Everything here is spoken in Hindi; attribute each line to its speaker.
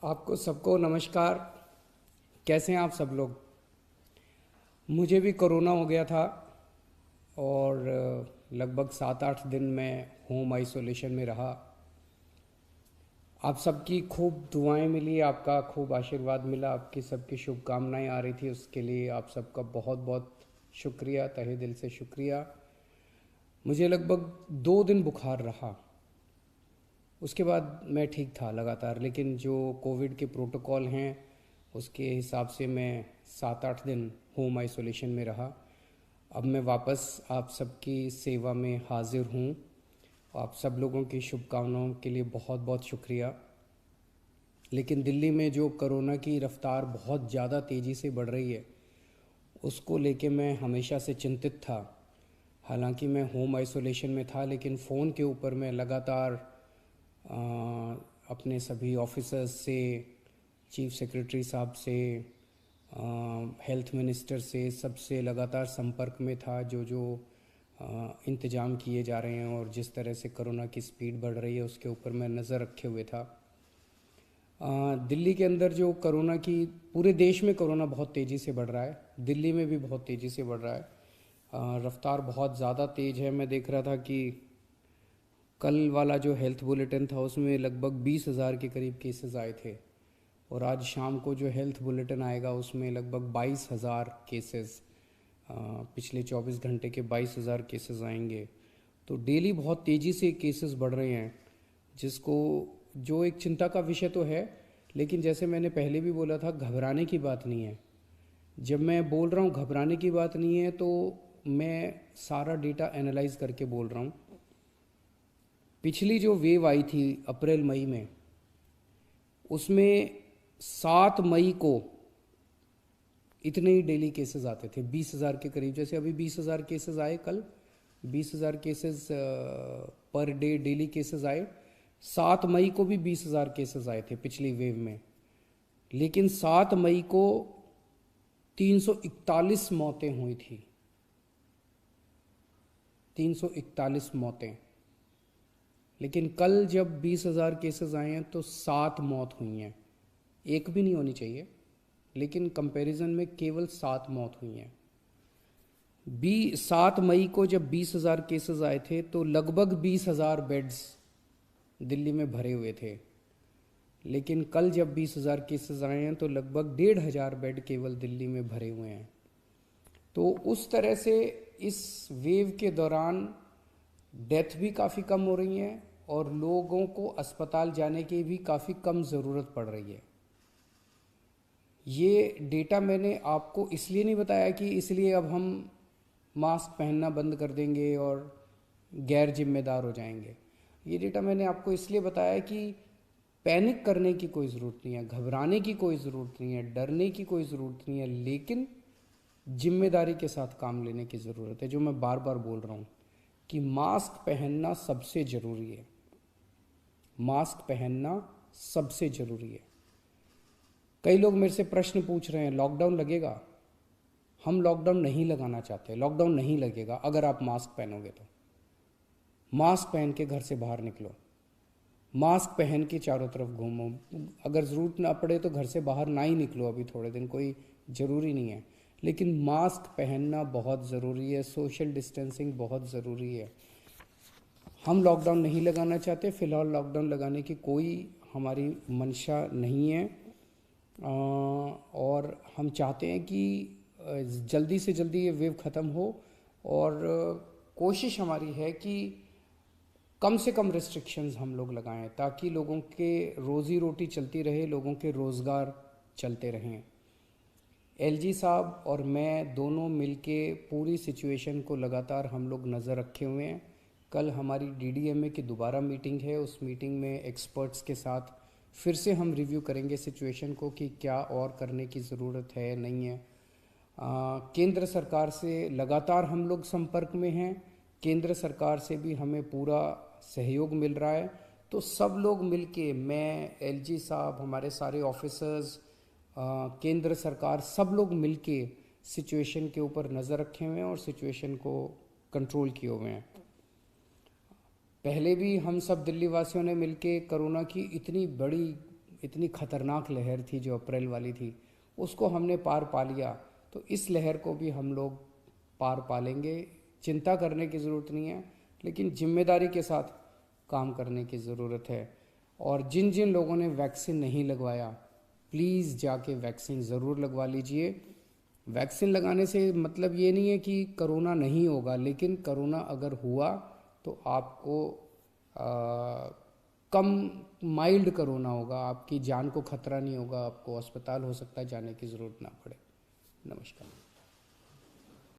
Speaker 1: आपको सबको नमस्कार। कैसे हैं आप सब लोग? मुझे भी कोरोना हो गया था और लगभग 7-8 दिन में होम आइसोलेशन में रहा। आप सबकी खूब दुआएं मिली, आपका खूब आशीर्वाद मिला, आपकी सबकी शुभकामनाएं आ रही थी, उसके लिए आप सबका बहुत बहुत शुक्रिया, तहे दिल से शुक्रिया। मुझे लगभग 2 दिन बुखार रहा, उसके बाद मैं ठीक था लगातार, लेकिन जो कोविड के प्रोटोकॉल हैं उसके हिसाब से मैं 7-8 दिन होम आइसोलेशन में रहा। अब मैं वापस आप सबकी सेवा में हाजिर हूँ। आप सब लोगों की शुभकामनाओं के लिए बहुत बहुत शुक्रिया। लेकिन दिल्ली में जो कोरोना की रफ्तार बहुत ज़्यादा तेज़ी से बढ़ रही है, उसको लेके मैं हमेशा से चिंतित था। हालांकि मैं होम आइसोलेशन में था, लेकिन फ़ोन के ऊपर मैं लगातार अ, अपने सभी ऑफिसर्स से, चीफ सेक्रेटरी साहब से, हेल्थ मिनिस्टर से, सबसे लगातार संपर्क में था। जो जो इंतज़ाम किए जा रहे हैं और जिस तरह से कोरोना की स्पीड बढ़ रही है उसके ऊपर मैं नज़र रखे हुए था। दिल्ली के अंदर जो कोरोना की, पूरे देश में कोरोना बहुत तेज़ी से बढ़ रहा है, दिल्ली में भी बहुत तेज़ी से बढ़ रहा है। रफ्तार बहुत ज़्यादा तेज़ है। मैं देख रहा था कि कल वाला जो हेल्थ बुलेटिन था उसमें लगभग 20,000 के करीब केसेस आए थे, और आज शाम को जो हेल्थ बुलेटिन आएगा उसमें लगभग 22,000 केसेस, पिछले 24 घंटे के 22,000 केसेस आएंगे। तो डेली बहुत तेज़ी से केसेस बढ़ रहे हैं, जिसको, जो एक चिंता का विषय तो है, लेकिन जैसे मैंने पहले भी बोला था, घबराने की बात नहीं है। जब मैं बोल रहा हूँ घबराने की बात नहीं है, तो मैं सारा डेटा एनालाइज करके बोल रहा हूँ। पिछली जो वेव आई थी अप्रैल मई में, उसमें 7 मई को इतने ही डेली केसेस आते थे, 20,000 के करीब। जैसे अभी 20,000 केसेस आए कल, 20,000 cases per day daily cases आए। 7 मई को भी 20,000 केसेस आए थे पिछली वेव में, लेकिन 7 मई को 341 मौतें हुई थी। 341 मौतें। लेकिन कल जब 20,000 केसेस आए हैं तो 7 मौत हुई हैं। एक भी नहीं होनी चाहिए, लेकिन कंपैरिजन में केवल 7 मौत हुई हैं। 7 मई को जब 20,000 केसेस आए थे तो लगभग 20,000 बेड्स दिल्ली में भरे हुए थे, लेकिन कल जब 20,000 केसेस आए हैं तो लगभग 1,500 बेड केवल दिल्ली में भरे हुए हैं। तो उस तरह से इस वेव के दौरान डेथ भी काफ़ी कम हो रही हैं और लोगों को अस्पताल जाने की भी काफ़ी कम ज़रूरत पड़ रही है। ये डेटा मैंने आपको इसलिए नहीं बताया कि इसलिए अब हम मास्क पहनना बंद कर देंगे और गैर जिम्मेदार हो जाएंगे। ये डेटा मैंने आपको इसलिए बताया कि पैनिक करने की कोई ज़रूरत नहीं है, घबराने की कोई ज़रूरत नहीं है, डरने की कोई ज़रूरत नहीं है, लेकिन जिम्मेदारी के साथ काम लेने की ज़रूरत है। जो मैं बार बार बोल रहा हूँ कि मास्क पहनना सबसे ज़रूरी है। मास्क पहनना सबसे ज़रूरी है। कई लोग मेरे से प्रश्न पूछ रहे हैं, लॉकडाउन लगेगा? हम लॉकडाउन नहीं लगाना चाहते। लॉकडाउन नहीं लगेगा अगर आप मास्क पहनोगे तो। मास्क पहन के घर से बाहर निकलो, मास्क पहन के चारों तरफ घूमो। अगर ज़रूरत ना पड़े तो घर से बाहर ना ही निकलो, अभी थोड़े दिन कोई ज़रूरी नहीं है, लेकिन मास्क पहनना बहुत ज़रूरी है। सोशल डिस्टेंसिंग बहुत ज़रूरी है। हम लॉकडाउन नहीं लगाना चाहते, फ़िलहाल लॉकडाउन लगाने की कोई हमारी मंशा नहीं है। और हम चाहते हैं कि जल्दी से जल्दी ये वेव ख़त्म हो, और कोशिश हमारी है कि कम से कम रिस्ट्रिक्शंस हम लोग लगाएं, ताकि लोगों के रोज़ी रोटी चलती रहे, लोगों के रोज़गार चलते रहें। एलजी साहब और मैं दोनों मिलके पूरी सिचुएशन को लगातार हम लोग नज़र रखे हुए हैं। कल हमारी डीडीएमए की दोबारा मीटिंग है। उस मीटिंग में एक्सपर्ट्स के साथ फिर से हम रिव्यू करेंगे सिचुएशन को कि क्या और करने की ज़रूरत है, नहीं है। केंद्र सरकार से लगातार हम लोग संपर्क में हैं। केंद्र सरकार से भी हमें पूरा सहयोग मिल रहा है। तो सब लोग मिलके, मैं, एलजी साहब, हमारे सारे ऑफिसर्स, केंद्र सरकार, सब लोग मिलके सिचुएशन के ऊपर नज़र रखे हुए हैं और सिचुएशन को कंट्रोल किए हुए हैं। पहले भी हम सब दिल्ली वासियों ने मिलके कोरोना की इतनी बड़ी इतनी खतरनाक लहर थी जो अप्रैल वाली थी, उसको हमने पार पा लिया, तो इस लहर को भी हम लोग पार पा लेंगे। चिंता करने की ज़रूरत नहीं है, लेकिन जिम्मेदारी के साथ काम करने की ज़रूरत है। और जिन जिन लोगों ने वैक्सीन नहीं लगवाया, प्लीज़ जाके वैक्सीन ज़रूर लगवा लीजिए। वैक्सीन लगाने से मतलब ये नहीं है कि कोरोना नहीं होगा, लेकिन कोरोना अगर हुआ तो आपको कम माइल्ड कोरोना होगा, आपकी जान को खतरा नहीं होगा, आपको अस्पताल हो सकता है जाने की ज़रूरत ना पड़े। नमस्कार।